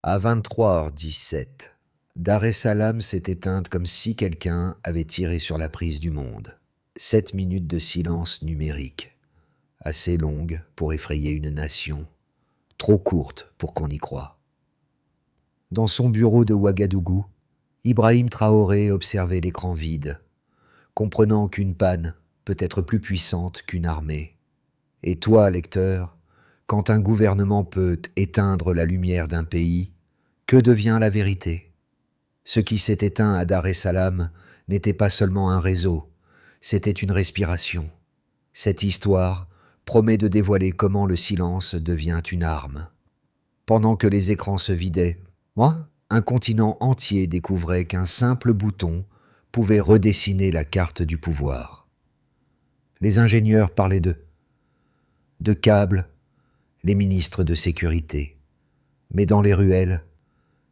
À 23h17, Dar es Salaam s'est éteinte comme si quelqu'un avait tiré sur la prise du monde. 7 minutes de silence numérique, assez longue pour effrayer une nation, trop courte pour qu'on y croie. Dans son bureau de Ouagadougou, Ibrahim Traoré observait l'écran vide, comprenant qu'une panne peut être plus puissante qu'une armée. Et toi, lecteur, quand un gouvernement peut éteindre la lumière d'un pays, que devient la vérité? Ce qui s'est éteint à Dar es Salaam n'était pas seulement un réseau, c'était une respiration. Cette histoire promet de dévoiler comment le silence devient une arme. Pendant que les écrans se vidaient, un continent entier découvrait qu'un simple bouton pouvait redessiner la carte du pouvoir. Les ingénieurs parlaient de câbles, les ministres de sécurité. Mais dans les ruelles,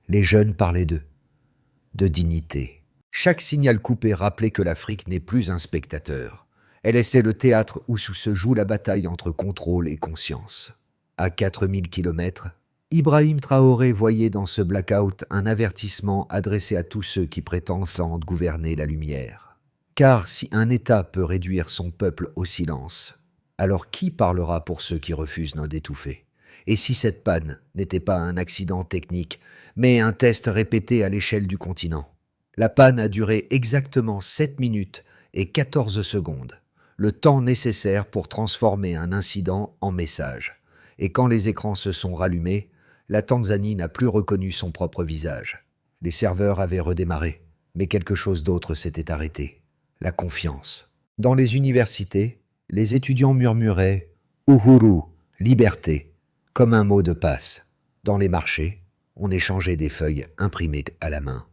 les jeunes parlaient de dignité. Chaque signal coupé rappelait que l'Afrique n'est plus un spectateur. Elle est le théâtre où se joue la bataille entre contrôle et conscience. À 4000 kilomètres, Ibrahim Traoré voyait dans ce blackout un avertissement adressé à tous ceux qui prétendent gouverner la lumière. Car si un État peut réduire son peuple au silence, alors qui parlera pour ceux qui refusent d'étouffer? Et si cette panne n'était pas un accident technique, mais un test répété à l'échelle du continent? La panne a duré exactement 7 minutes et 14 secondes, le temps nécessaire pour transformer un incident en message. Et quand les écrans se sont rallumés, la Tanzanie n'a plus reconnu son propre visage. Les serveurs avaient redémarré, mais quelque chose d'autre s'était arrêté. La confiance. Dans les universités, les étudiants murmuraient « Uhuru, liberté », comme un mot de passe. Dans les marchés, on échangeait des feuilles imprimées à la main,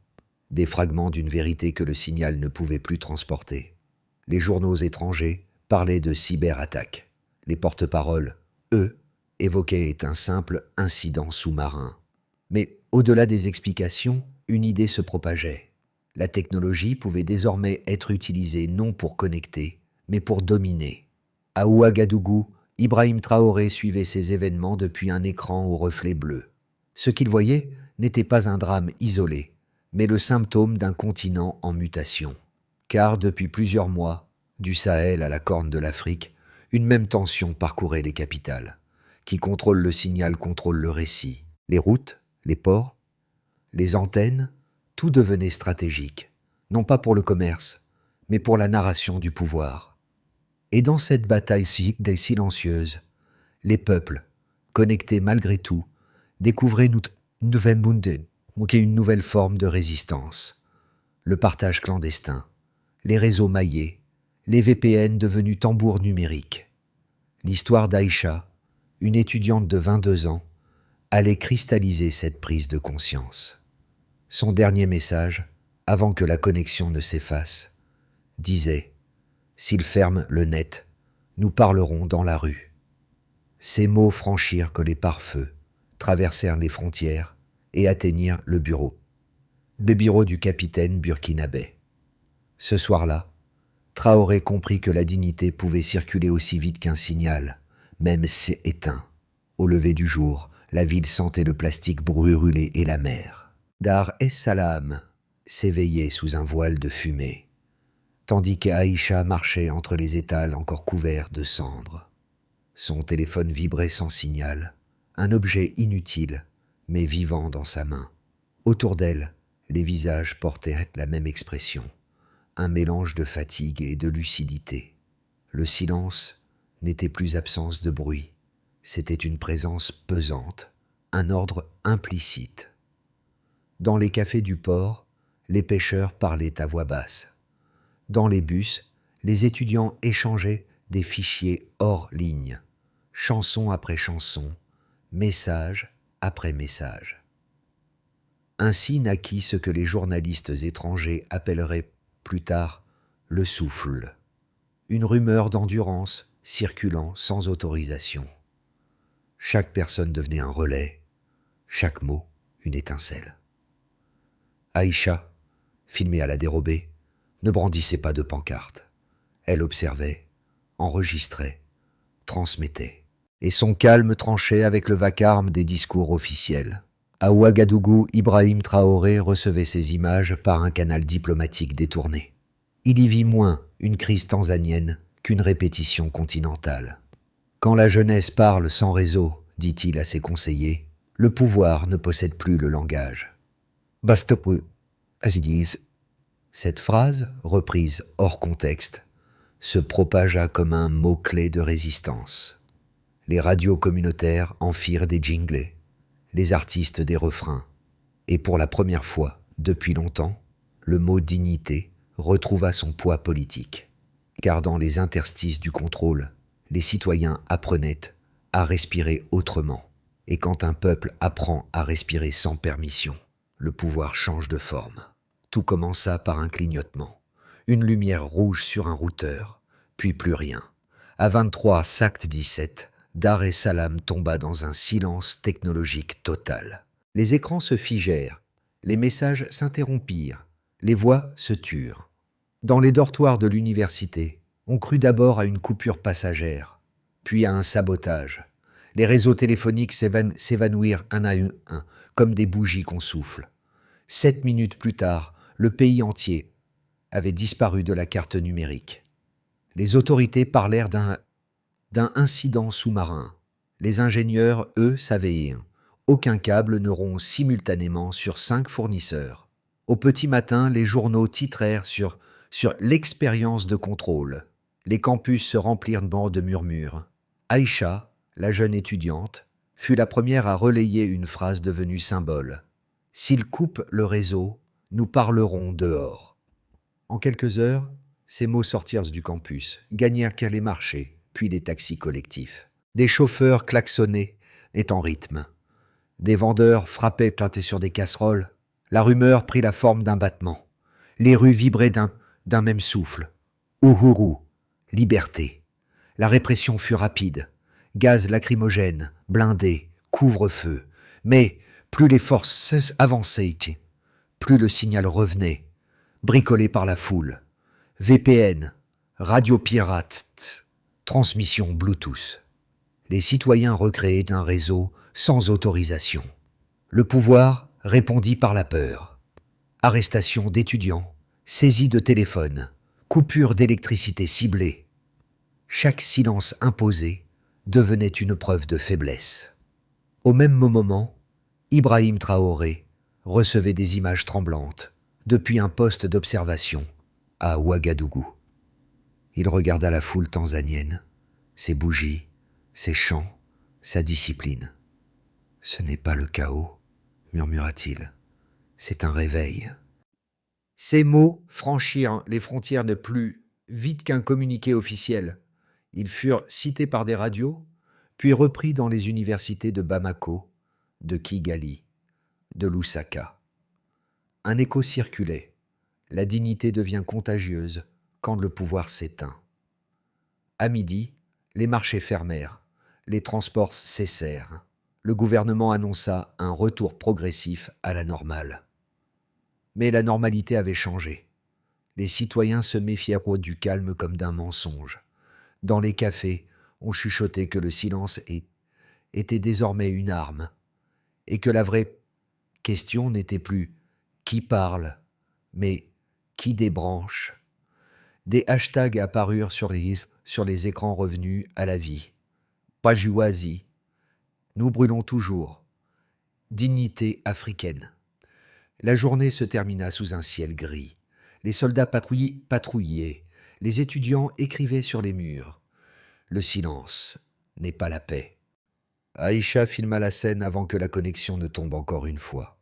des fragments d'une vérité que le signal ne pouvait plus transporter. Les journaux étrangers parlaient de cyberattaques. Les porte-paroles, eux, évoquaient un simple incident sous-marin. Mais au-delà des explications, une idée se propageait. La technologie pouvait désormais être utilisée non pour connecter, mais pour dominer. À Ouagadougou, Ibrahim Traoré suivait ces événements depuis un écran au reflet bleu. Ce qu'il voyait n'était pas un drame isolé, mais le symptôme d'un continent en mutation. Car depuis plusieurs mois, du Sahel à la Corne de l'Afrique, une même tension parcourait les capitales. Qui contrôle le signal contrôle le récit. Les routes, les ports, les antennes, tout devenait stratégique, non pas pour le commerce, mais pour la narration du pouvoir. Et dans cette bataille silencieuse, les peuples, connectés malgré tout, découvraient une nouvelle forme de résistance. Le partage clandestin, les réseaux maillés, les VPN devenus tambours numériques. L'histoire d'Aïcha, une étudiante de 22 ans, allait cristalliser cette prise de conscience. Son dernier message, avant que la connexion ne s'efface, disait « S'ils ferment le net, nous parlerons dans la rue ». Ces mots franchirent que les pare-feux, traversèrent les frontières et atteignirent le bureau du capitaine burkinabé. Ce soir-là, Traoré comprit que la dignité pouvait circuler aussi vite qu'un signal, même si éteint. Au lever du jour, la ville sentait le plastique brûlé et la mer. Dar es Salaam s'éveillait sous un voile de fumée, tandis qu'Aïcha marchait entre les étals encore couverts de cendres. Son téléphone vibrait sans signal, un objet inutile, mais vivant dans sa main. Autour d'elle, les visages portaient la même expression, un mélange de fatigue et de lucidité. Le silence n'était plus absence de bruit, c'était une présence pesante, un ordre implicite. Dans les cafés du port, les pêcheurs parlaient à voix basse. Dans les bus, les étudiants échangeaient des fichiers hors ligne, chanson après chanson, message après message. Ainsi naquit ce que les journalistes étrangers appelleraient plus tard le souffle, une rumeur d'endurance circulant sans autorisation. Chaque personne devenait un relais, chaque mot une étincelle. Aïcha, filmée à la dérobée, ne brandissait pas de pancarte. Elle observait, enregistrait, transmettait. Et son calme tranchait avec le vacarme des discours officiels. À Ouagadougou, Ibrahim Traoré recevait ces images par un canal diplomatique détourné. Il y vit moins une crise tanzanienne qu'une répétition continentale. Quand la jeunesse parle sans réseau, dit-il à ses conseillers, le pouvoir ne possède plus le langage. Bastopu, Aziz. Cette phrase, reprise hors contexte, se propagea comme un mot-clé de résistance. Les radios communautaires en firent des jinglets, les artistes des refrains, et pour la première fois, depuis longtemps, le mot dignité retrouva son poids politique, car dans les interstices du contrôle, les citoyens apprenaient à respirer autrement, et quand un peuple apprend à respirer sans permission, le pouvoir change de forme. Tout commença par un clignotement, une lumière rouge sur un routeur, puis plus rien. À 23 Sact 17, Dar es Salaam tomba dans un silence technologique total. Les écrans se figèrent, les messages s'interrompirent, les voix se turent. Dans les dortoirs de l'université, on crut d'abord à une coupure passagère, puis à un sabotage. Les réseaux téléphoniques s'évanouirent un à un, comme des bougies qu'on souffle. 7 minutes plus tard, le pays entier avait disparu de la carte numérique. Les autorités parlèrent d'un incident sous-marin. Les ingénieurs, eux, savaient aucun câble ne rompt simultanément sur 5 fournisseurs. Au petit matin, les journaux titrèrent sur l'expérience de contrôle. Les campus se remplirent de murmures. Aïcha, la jeune étudiante, fut la première à relayer une phrase devenue symbole. « S'ils coupent le réseau, nous parlerons dehors. » En quelques heures, ces mots sortirent du campus, gagnèrent les marchés, puis les taxis collectifs. Des chauffeurs klaxonnaient et en rythme. Des vendeurs frappaient plantés sur des casseroles. La rumeur prit la forme d'un battement. Les rues vibraient d'un même souffle. Uhuru, liberté. La répression fut rapide. Gaz lacrymogène, blindés, couvre-feu. Mais plus les forces avançaient, plus le signal revenait, bricolé par la foule. VPN, radio pirate, transmission Bluetooth. Les citoyens recréaient un réseau sans autorisation. Le pouvoir répondit par la peur. Arrestation d'étudiants, saisie de téléphones, coupure d'électricité ciblée. Chaque silence imposé devenait une preuve de faiblesse. Au même moment, Ibrahim Traoré recevait des images tremblantes depuis un poste d'observation à Ouagadougou. Il regarda la foule tanzanienne, ses bougies, ses chants, sa discipline. « Ce n'est pas le chaos, murmura-t-il. C'est un réveil. » Ces mots franchirent les frontières de plus vite qu'un communiqué officiel. Ils furent cités par des radios, puis repris dans les universités de Bamako, de Kigali, de Lusaka. Un écho circulait. La dignité devient contagieuse quand le pouvoir s'éteint. À midi, les marchés fermèrent, les transports cessèrent. Le gouvernement annonça un retour progressif à la normale. Mais la normalité avait changé. Les citoyens se méfièrent du calme comme d'un mensonge. Dans les cafés, on chuchotait que le silence était désormais une arme, et que la vraie question n'était plus « qui parle ?» mais « qui débranche ?» Des hashtags apparurent sur les écrans revenus à la vie. Pajuwazi, nous brûlons toujours. Dignité africaine. La journée se termina sous un ciel gris. Les soldats patrouillaient, les étudiants écrivaient sur les murs. Le silence n'est pas la paix. Aïcha filma la scène avant que la connexion ne tombe encore une fois.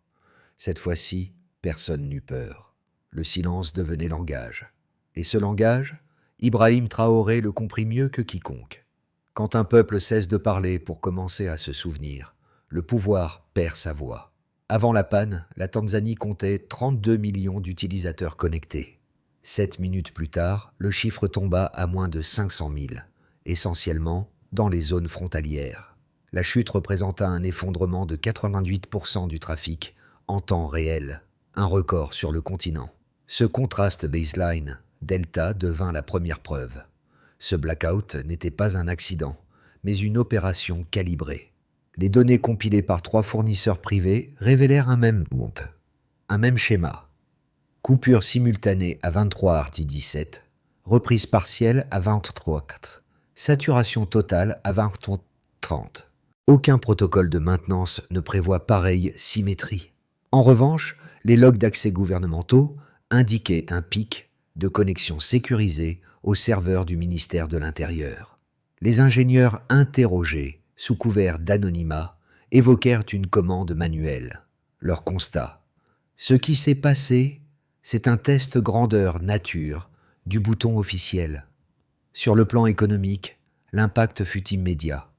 Cette fois-ci, personne n'eut peur. Le silence devenait langage. Et ce langage, Ibrahim Traoré le comprit mieux que quiconque. Quand un peuple cesse de parler pour commencer à se souvenir, le pouvoir perd sa voix. Avant la panne, la Tanzanie comptait 32 millions d'utilisateurs connectés. 7 minutes plus tard, le chiffre tomba à moins de 500 000, essentiellement dans les zones frontalières. La chute représenta un effondrement de 88% du trafic en temps réel, un record sur le continent. Ce contraste baseline, Delta, devint la première preuve. Ce blackout n'était pas un accident, mais une opération calibrée. Les données compilées par 3 fournisseurs privés révélèrent un même monde, un même schéma. Coupure simultanée à 23h17, reprise partielle à 23h, saturation totale à 20h30. Aucun protocole de maintenance ne prévoit pareille symétrie. En revanche, les logs d'accès gouvernementaux indiquaient un pic de connexion sécurisée au serveur du ministère de l'Intérieur. Les ingénieurs interrogés, sous couvert d'anonymat, évoquèrent une commande manuelle. Leur constat: ce qui s'est passé, c'est un test grandeur nature du bouton officiel. Sur le plan économique, l'impact fut immédiat.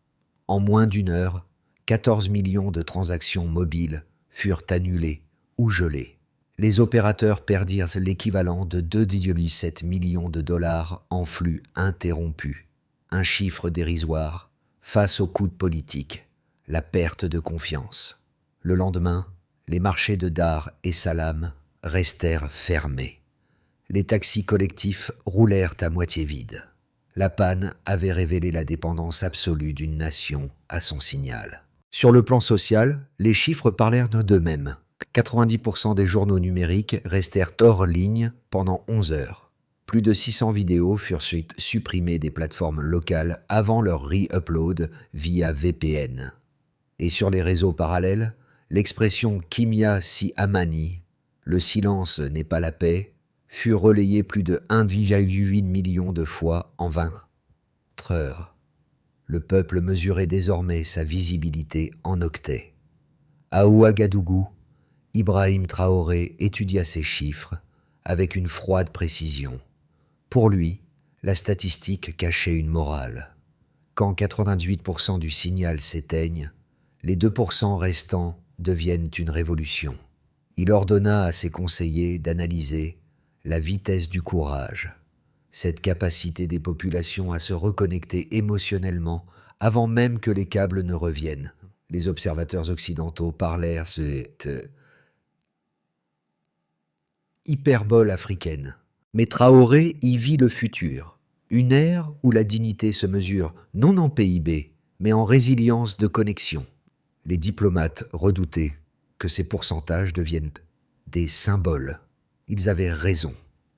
En moins d'une heure, 14 millions de transactions mobiles furent annulées ou gelées. Les opérateurs perdirent l'équivalent de 2,7 millions de dollars en flux interrompus. Un chiffre dérisoire face au coût politique, la perte de confiance. Le lendemain, les marchés de Dar es Salaam restèrent fermés. Les taxis collectifs roulèrent à moitié vides. La panne avait révélé la dépendance absolue d'une nation à son signal. Sur le plan social, les chiffres parlèrent d'eux-mêmes. 90% des journaux numériques restèrent hors ligne pendant 11 heures. Plus de 600 vidéos furent supprimées des plateformes locales avant leur re-upload via VPN. Et sur les réseaux parallèles, l'expression « Kimya si amani », le silence n'est pas la paix, fut relayée plus de 1,8 million de fois en 24 heures. Le peuple mesurait désormais sa visibilité en octets. À Ouagadougou, Ibrahim Traoré étudia ces chiffres avec une froide précision. Pour lui, la statistique cachait une morale. Quand 98% du signal s'éteigne, les 2% restants deviennent une révolution. Il ordonna à ses conseillers d'analyser la vitesse du courage, cette capacité des populations à se reconnecter émotionnellement avant même que les câbles ne reviennent. Les observateurs occidentaux parlèrent cette hyperbole africaine. Mais Traoré y vit le futur, une ère où la dignité se mesure non en PIB, mais en résilience de connexion. Les diplomates redoutaient que ces pourcentages deviennent des symboles. Ils avaient raison.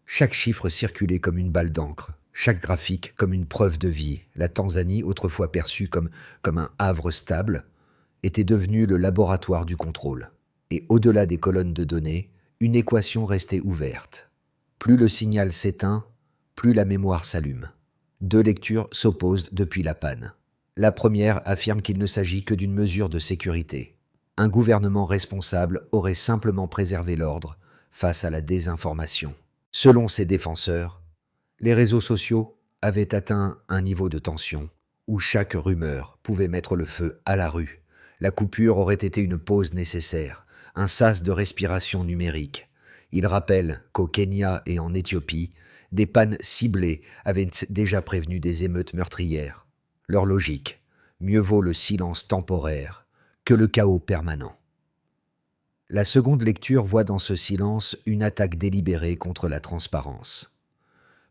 Chaque chiffre circulait comme une balle d'encre, chaque graphique comme une preuve de vie. La Tanzanie, autrefois perçue comme un havre stable, était devenue le laboratoire du contrôle. Et au-delà des colonnes de données, une équation restait ouverte. Plus le signal s'éteint, plus la mémoire s'allume. 2 lectures s'opposent depuis la panne. La première affirme qu'il ne s'agit que d'une mesure de sécurité. Un gouvernement responsable aurait simplement préservé l'ordre face à la désinformation. Selon ses défenseurs, les réseaux sociaux avaient atteint un niveau de tension où chaque rumeur pouvait mettre le feu à la rue. La coupure aurait été une pause nécessaire, un sas de respiration numérique. Il rappelle qu'au Kenya et en Éthiopie, des pannes ciblées avaient déjà prévenu des émeutes meurtrières. Leur logique: mieux vaut le silence temporaire que le chaos permanent. La seconde lecture voit dans ce silence une attaque délibérée contre la transparence.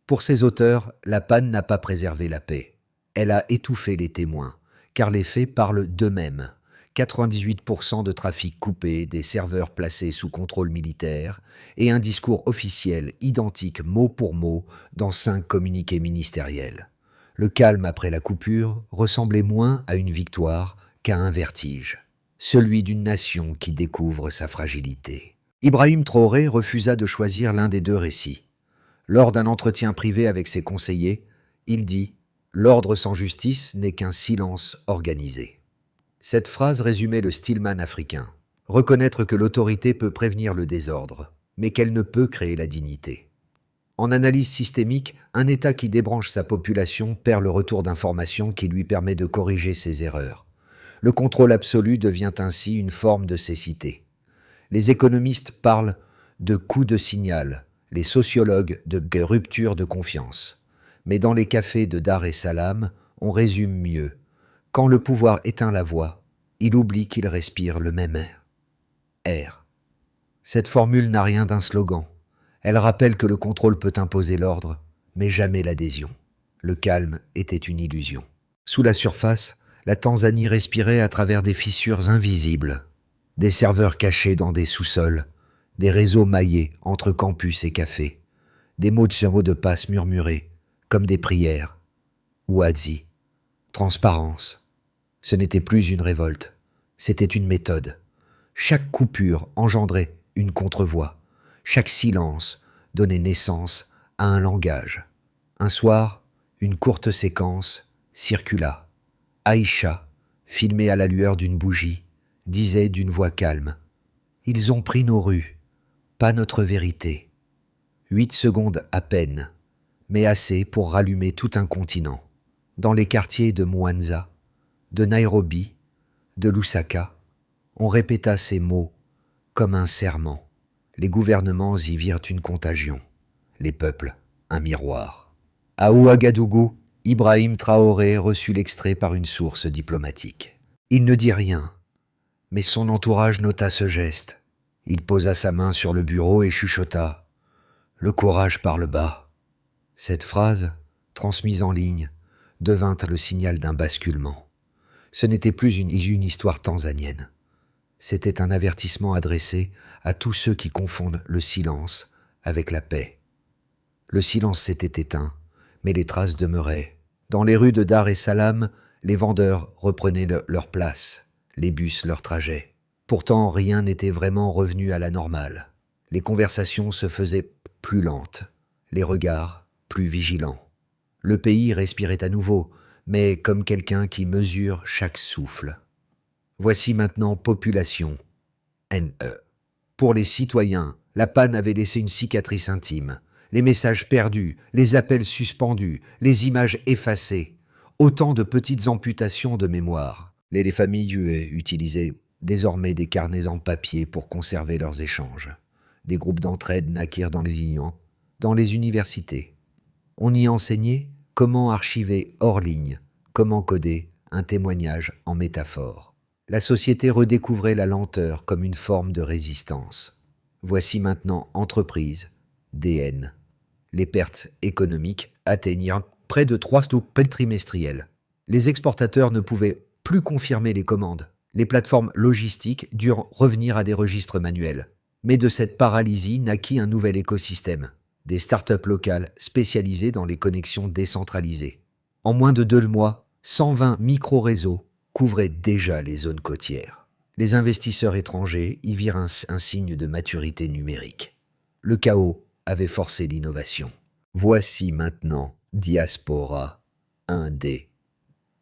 Pour ses auteurs, la panne n'a pas préservé la paix. Elle a étouffé les témoins, car les faits parlent d'eux-mêmes. 98% de trafic coupé, des serveurs placés sous contrôle militaire et un discours officiel identique mot pour mot dans 5 communiqués ministériels. Le calme après la coupure ressemblait moins à une victoire qu'à un vertige, celui d'une nation qui découvre sa fragilité. Ibrahim Traoré refusa de choisir l'un des 2 récits. Lors d'un entretien privé avec ses conseillers, il dit « L'ordre sans justice n'est qu'un silence organisé ». Cette phrase résumait le Stillman africain. Reconnaître que l'autorité peut prévenir le désordre, mais qu'elle ne peut créer la dignité. En analyse systémique, un État qui débranche sa population perd le retour d'information qui lui permet de corriger ses erreurs. Le contrôle absolu devient ainsi une forme de cécité. Les économistes parlent de coup de signal, les sociologues de rupture de confiance. Mais dans les cafés de Dar es Salaam, on résume mieux. Quand le pouvoir éteint la voix, il oublie qu'il respire le même air. Cette formule n'a rien d'un slogan. Elle rappelle que le contrôle peut imposer l'ordre, mais jamais l'adhésion. Le calme était une illusion. Sous la surface, La Tanzanie respirait à travers des fissures invisibles, des serveurs cachés dans des sous-sols, des réseaux maillés entre campus et cafés, des mots de passe murmurés, comme des prières. Ouadzi, transparence. Ce n'était plus une révolte, c'était une méthode. Chaque coupure engendrait une contrevoix, chaque silence donnait naissance à un langage. Un soir, une courte séquence circula. Aïcha, filmée à la lueur d'une bougie, disait d'une voix calme « Ils ont pris nos rues, pas notre vérité. » 8 secondes à peine, mais assez pour rallumer tout un continent. Dans les quartiers de Mwanza, de Nairobi, de Lusaka, on répéta ces mots comme un serment. Les gouvernements y virent une contagion, les peuples un miroir. À Ouagadougou, Ibrahim Traoré reçut l'extrait par une source diplomatique. Il ne dit rien, mais son entourage nota ce geste. Il posa sa main sur le bureau et chuchota « Le courage parle bas ». Cette phrase, transmise en ligne, devint le signal d'un basculement. Ce n'était plus une histoire tanzanienne. C'était un avertissement adressé à tous ceux qui confondent le silence avec la paix. Le silence s'était éteint, mais les traces demeuraient. Dans les rues de Dar es Salaam, les vendeurs reprenaient leur place, les bus leur trajet. Pourtant, rien n'était vraiment revenu à la normale. Les conversations se faisaient plus lentes, les regards plus vigilants. Le pays respirait à nouveau, mais comme quelqu'un qui mesure chaque souffle. Voici maintenant Population, NE. Pour les citoyens, la panne avait laissé une cicatrice intime. Les messages perdus, les appels suspendus, les images effacées. Autant de petites amputations de mémoire. Les familles utilisaient désormais des carnets en papier pour conserver leurs échanges. Des groupes d'entraide naquirent dans les universités. On y enseignait comment archiver hors ligne, comment coder un témoignage en métaphore. La société redécouvrait la lenteur comme une forme de résistance. Voici maintenant Entreprise, DN. Les pertes économiques atteignirent près de 3 stocks trimestriels. Les exportateurs ne pouvaient plus confirmer les commandes. Les plateformes logistiques durent revenir à des registres manuels. Mais de cette paralysie naquit un nouvel écosystème. Des startups locales spécialisées dans les connexions décentralisées. En moins de 2 mois, 120 micro-réseaux couvraient déjà les zones côtières. Les investisseurs étrangers y virent un signe de maturité numérique. Le chaos avait forcé l'innovation. Voici maintenant Diaspora 1D.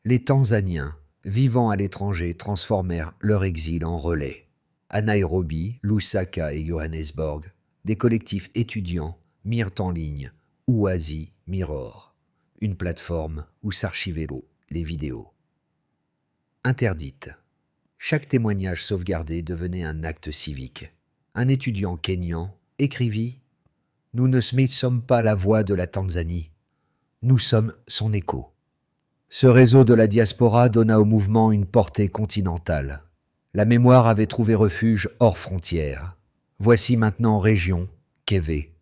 Les Tanzaniens, vivant à l'étranger, transformèrent leur exil en relais. À Nairobi, Lusaka et Johannesburg, des collectifs étudiants mirent en ligne Ouadzi Mirror, une plateforme où s'archivaient les vidéos. Interdite. Chaque témoignage sauvegardé devenait un acte civique. Un étudiant kényan écrivit « Nous ne sommes pas la voix de la Tanzanie, nous sommes son écho ». Ce réseau de la diaspora donna au mouvement une portée continentale. La mémoire avait trouvé refuge hors frontières. Voici maintenant région, Kévé.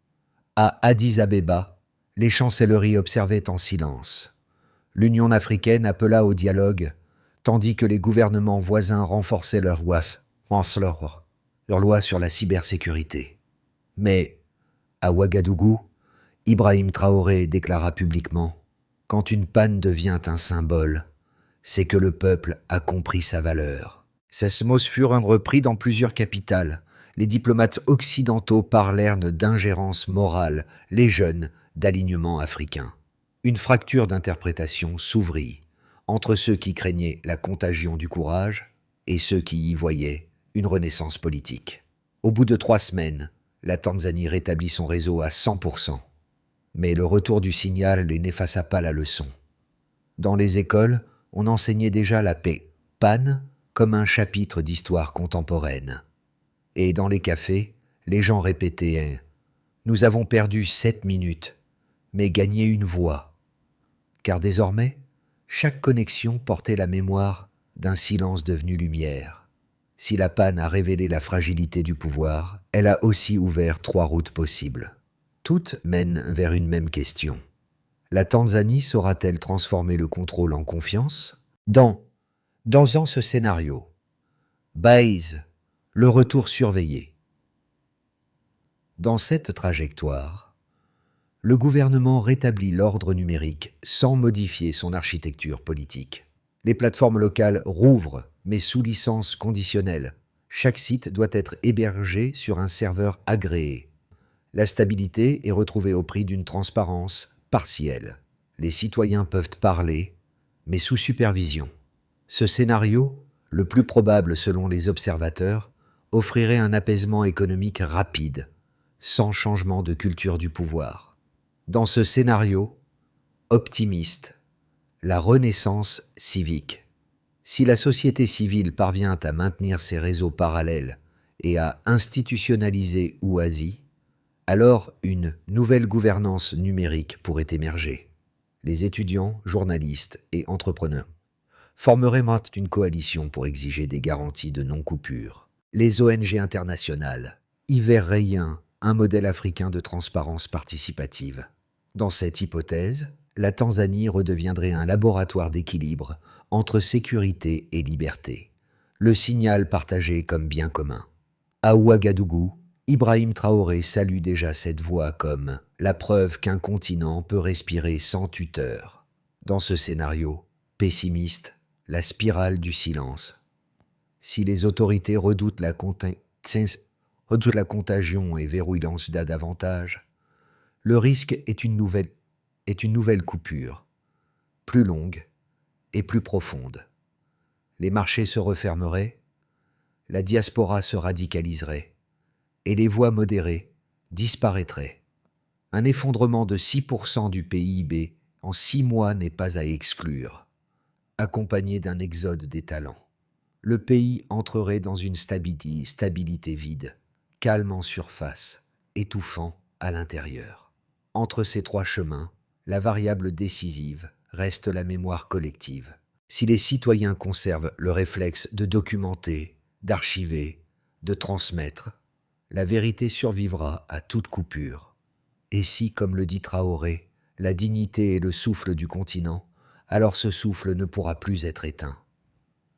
À Addis Abeba, les chancelleries observaient en silence. L'Union africaine appela au dialogue, tandis que les gouvernements voisins renforçaient leurs lois sur la cybersécurité. Mais, à Ouagadougou, Ibrahim Traoré déclara publiquement « Quand une panne devient un symbole, c'est que le peuple a compris sa valeur ». Ces mots furent repris dans plusieurs capitales. Les diplomates occidentaux parlèrent d'ingérence morale, les jeunes d'alignement africain. Une fracture d'interprétation s'ouvrit entre ceux qui craignaient la contagion du courage et ceux qui y voyaient une renaissance politique. Au bout de 3 semaines, la Tanzanie rétablit son réseau à 100%. Mais le retour du signal n'effaça pas la leçon. Dans les écoles, on enseignait déjà la paix, panne, comme un chapitre d'histoire contemporaine. Et dans les cafés, les gens répétaient « Nous avons perdu 7 minutes, mais gagné une voix ». Car désormais, chaque connexion portait la mémoire d'un silence devenu lumière. Si la panne a révélé la fragilité du pouvoir, elle a aussi ouvert 3 routes possibles. Toutes mènent vers une même question. La Tanzanie saura-t-elle transformer le contrôle en confiance ? Dans Dans ce scénario, Baïse, le retour surveillé. Dans cette trajectoire, le gouvernement rétablit l'ordre numérique sans modifier son architecture politique. Les plateformes locales rouvrent, mais sous licence conditionnelle. Chaque site doit être hébergé sur un serveur agréé. La stabilité est retrouvée au prix d'une transparence partielle. Les citoyens peuvent parler, mais sous supervision. Ce scénario, le plus probable selon les observateurs, offrirait un apaisement économique rapide, sans changement de culture du pouvoir. Dans ce scénario, optimiste, la renaissance civique. Si la société civile parvient à maintenir ses réseaux parallèles et à institutionnaliser Oasis, alors une nouvelle gouvernance numérique pourrait émerger. Les étudiants, journalistes et entrepreneurs formeraient maintenant une coalition pour exiger des garanties de non-coupure. Les ONG internationales y verraient un modèle africain de transparence participative. Dans cette hypothèse, la Tanzanie redeviendrait un laboratoire d'équilibre entre sécurité et liberté, le signal partagé comme bien commun. À Ouagadougou, Ibrahim Traoré salue déjà cette voie comme la preuve qu'un continent peut respirer sans tuteur. Dans ce scénario, pessimiste, la spirale du silence. Si les autorités redoutent la contagion et verrouillent l'ansiedade davantage, le risque est une nouvelle coupure, plus longue et plus profonde. Les marchés se refermeraient, la diaspora se radicaliserait et les voix modérées disparaîtraient. Un effondrement de 6% du PIB en 6 mois n'est pas à exclure, accompagné d'un exode des talents. Le pays entrerait dans une stabilité vide, calme en surface, étouffant à l'intérieur. Entre ces trois chemins, la variable décisive reste la mémoire collective. Si les citoyens conservent le réflexe de documenter, d'archiver, de transmettre, la vérité survivra à toute coupure. Et si, comme le dit Traoré, la dignité est le souffle du continent, alors ce souffle ne pourra plus être éteint.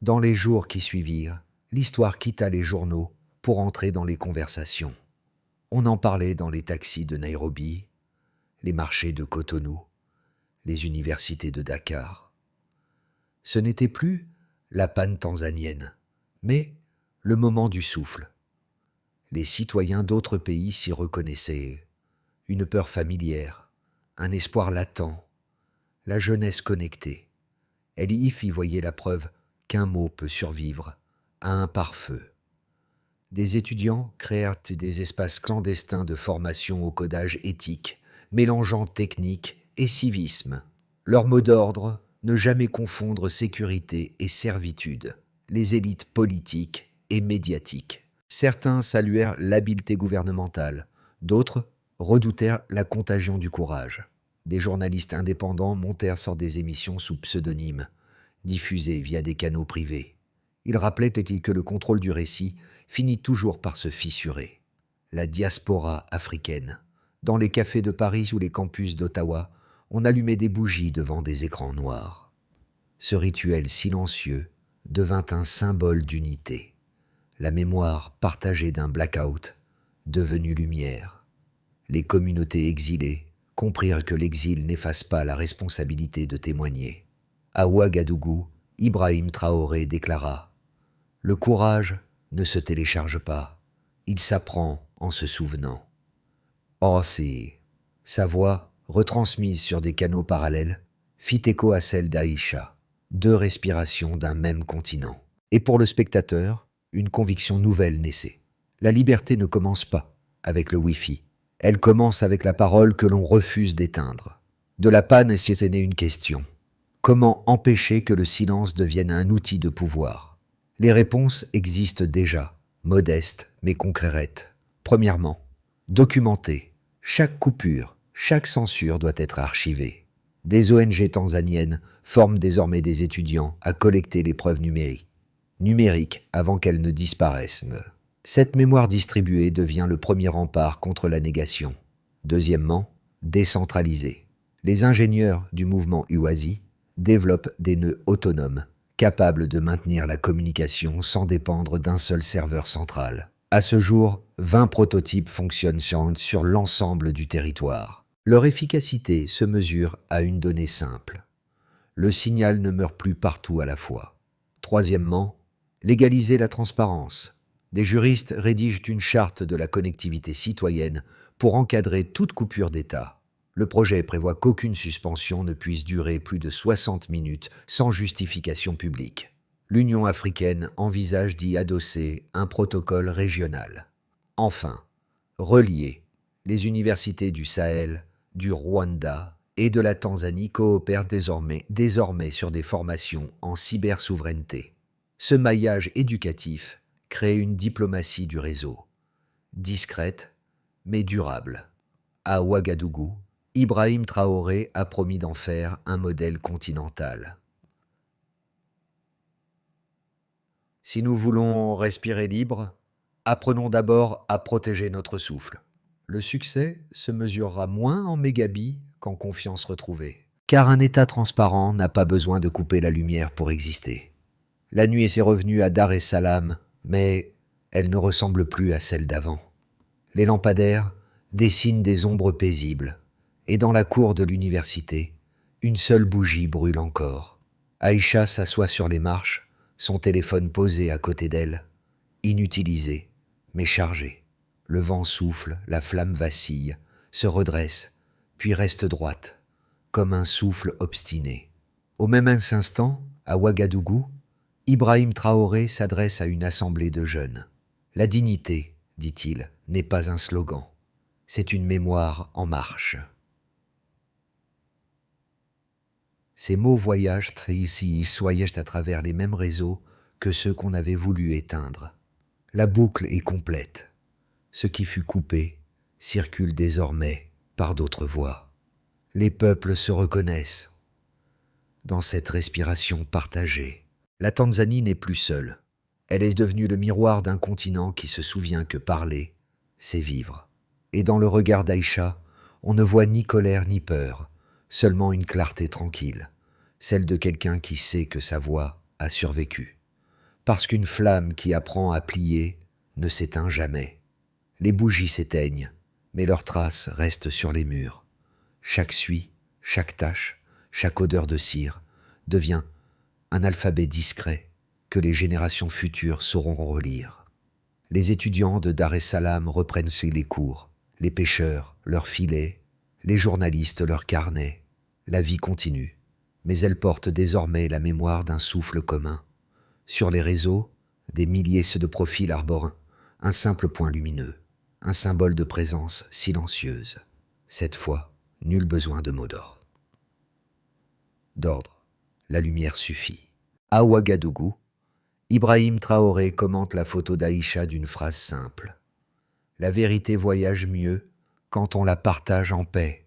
Dans les jours qui suivirent, l'histoire quitta les journaux pour entrer dans les conversations. On en parlait dans les taxis de Nairobi, les marchés de Cotonou, les universités de Dakar. Ce n'était plus la panne tanzanienne, mais le moment du souffle. Les citoyens d'autres pays s'y reconnaissaient, une peur familière, un espoir latent, la jeunesse connectée. Elle y voyait la preuve qu'un mot peut survivre à un pare-feu. Des étudiants créèrent des espaces clandestins de formation au codage éthique, mélangeant technique et civisme. Leur mot d'ordre, ne jamais confondre sécurité et servitude, les élites politiques et médiatiques. Certains saluèrent l'habileté gouvernementale, d'autres redoutèrent la contagion du courage. Des journalistes indépendants montèrent sur des émissions sous pseudonyme, diffusées via des canaux privés. Ils rappelaient que le contrôle du récit finit toujours par se fissurer. La diaspora africaine. Dans les cafés de Paris ou les campus d'Ottawa, on allumait des bougies devant des écrans noirs. Ce rituel silencieux devint un symbole d'unité. La mémoire partagée d'un blackout devenu lumière. Les communautés exilées comprirent que l'exil n'efface pas la responsabilité de témoigner. À Ouagadougou, Ibrahim Traoré déclara « Le courage ne se télécharge pas, il s'apprend en se souvenant. » Oh, sa voix, retransmise sur des canaux parallèles, fit écho à celle d'Aïcha, deux respirations d'un même continent. Et pour le spectateur, une conviction nouvelle naissait. La liberté ne commence pas avec le Wi-Fi. Elle commence avec la parole que l'on refuse d'éteindre. De la panne s'est née une question. Comment empêcher que le silence devienne un outil de pouvoir? Les réponses existent déjà, modestes mais concrètes. Premièrement, documenter. Chaque coupure, chaque censure doit être archivée. Des ONG tanzaniennes forment désormais des étudiants à collecter les preuves numériques avant qu'elles ne disparaissent. Cette mémoire distribuée devient le premier rempart contre la négation. Deuxièmement, décentraliser. Les ingénieurs du mouvement Oasis développent des nœuds autonomes, capable de maintenir la communication sans dépendre d'un seul serveur central. À ce jour, 20 prototypes fonctionnent sur l'ensemble du territoire. Leur efficacité se mesure à une donnée simple. Le signal ne meurt plus partout à la fois. Troisièmement, légaliser la transparence. Des juristes rédigent une charte de la connectivité citoyenne pour encadrer toute coupure d'état. Le projet prévoit qu'aucune suspension ne puisse durer plus de 60 minutes sans justification publique. L'Union africaine envisage d'y adosser un protocole régional. Enfin, relier. Les universités du Sahel, du Rwanda et de la Tanzanie coopèrent désormais sur des formations en cybersouveraineté. Ce maillage éducatif crée une diplomatie du réseau, discrète mais durable. À Ouagadougou, Ibrahim Traoré a promis d'en faire un modèle continental. Si nous voulons respirer libre, apprenons d'abord à protéger notre souffle. Le succès se mesurera moins en mégabits qu'en confiance retrouvée. Car un état transparent n'a pas besoin de couper la lumière pour exister. La nuit s'est revenue à Dar es Salaam, mais elle ne ressemble plus à celle d'avant. Les lampadaires dessinent des ombres paisibles, et dans la cour de l'université, une seule bougie brûle encore. Aïcha s'assoit sur les marches, son téléphone posé à côté d'elle, inutilisé, mais chargé. Le vent souffle, la flamme vacille, se redresse, puis reste droite, comme un souffle obstiné. Au même instant, à Ouagadougou, Ibrahim Traoré s'adresse à une assemblée de jeunes. La dignité, dit-il, n'est pas un slogan, c'est une mémoire en marche. Ces mots voyagent à travers les mêmes réseaux que ceux qu'on avait voulu éteindre. La boucle est complète. Ce qui fut coupé circule désormais par d'autres voies. Les peuples se reconnaissent dans cette respiration partagée. La Tanzanie n'est plus seule. Elle est devenue le miroir d'un continent qui se souvient que parler, c'est vivre. Et dans le regard d'Aïcha, on ne voit ni colère ni peur, seulement une clarté tranquille, celle de quelqu'un qui sait que sa voix a survécu. Parce qu'une flamme qui apprend à plier ne s'éteint jamais. Les bougies s'éteignent, mais leurs traces restent sur les murs. Chaque suie, chaque tache, chaque odeur de cire devient un alphabet discret que les générations futures sauront relire. Les étudiants de Dar es Salaam reprennent les cours, les pêcheurs leurs filets, les journalistes leurs carnets. La vie continue, mais elle porte désormais la mémoire d'un souffle commun. Sur les réseaux, des milliers de profils arborent un simple point lumineux, un symbole de présence silencieuse. Cette fois, nul besoin de mots d'ordre. La lumière suffit. À Ouagadougou, Ibrahim Traoré commente la photo d'Aïcha d'une phrase simple. La vérité voyage mieux quand on la partage en paix.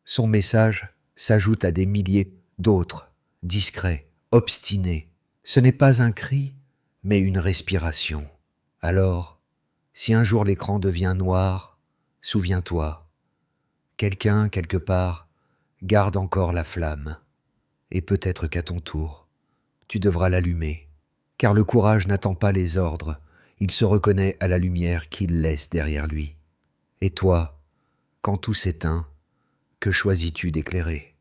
Son message s'ajoute à des milliers d'autres, discrets, obstinés. Ce n'est pas un cri, mais une respiration. Alors, si un jour l'écran devient noir, souviens-toi, quelqu'un, quelque part, garde encore la flamme. Et peut-être qu'à ton tour, tu devras l'allumer, car le courage n'attend pas les ordres, il se reconnaît à la lumière qu'il laisse derrière lui. Et toi, quand tout s'éteint, que choisis-tu d'éclairer ?